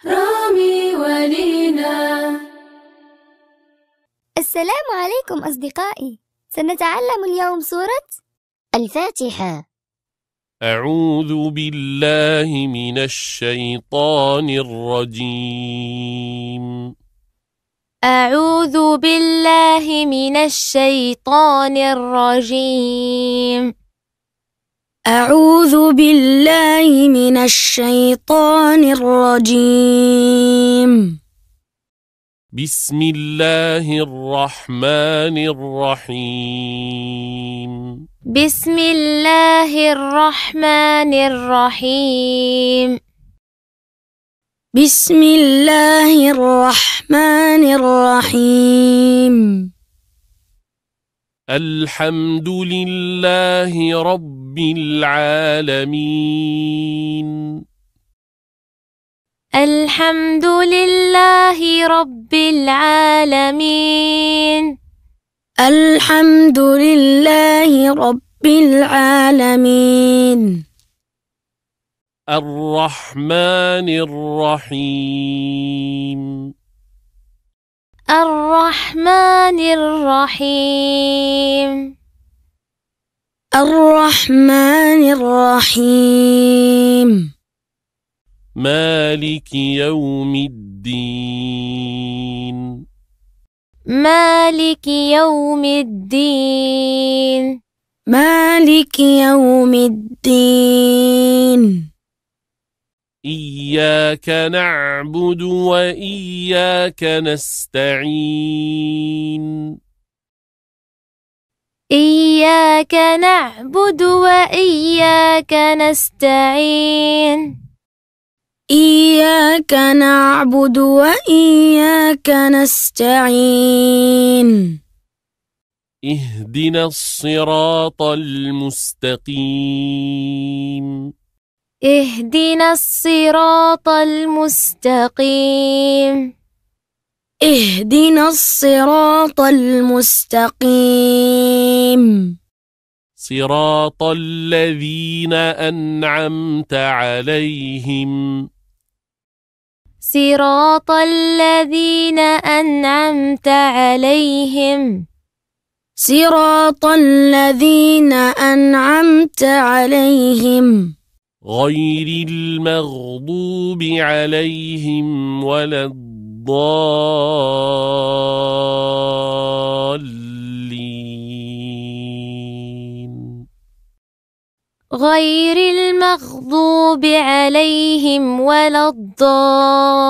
رامي ولينا. السلام عليكم أصدقائي، سنتعلم اليوم سورة الفاتحة. أعوذ بالله من الشيطان الرجيم. أعوذ بالله من الشيطان الرجيم. أعوذ بالله من الشيطان الرجيم. بسم الله الرحمن الرحيم. بسم الله الرحمن الرحيم. بسم الله الرحمن الرحيم. الحمد لله رب العالمين. الحمد لله رب العالمين. الحمد لله رب العالمين. الرحمن الرحيم. الرحمن الرحيم. الرحمن الرحيم. مالك يوم الدين. مالك يوم الدين. مالك يوم الدين. إياك نعبد وإياك نستعين. إياك نعبد وإياك نستعين. إياك نعبد وإياك نستعين. اهدنا الصراط المستقيم. اهدنا الصراط المستقيم. اهدنا الصراط المستقيم. صراط الذين أنعمت عليهم. صراط الذين أنعمت عليهم. صراط الذين أنعمت عليهم. غير المغضوب عليهم ولا الضالين. غير المغضوب عليهم ولا الضالين.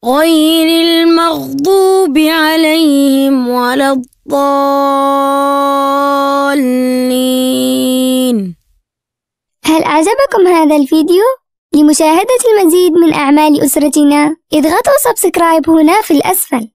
غير المغضوب عليهم ولا الضالين. هل أعجبكم هذا الفيديو؟ لمشاهدة المزيد من أعمال أسرتنا اضغطوا سبسكرايب هنا في الأسفل.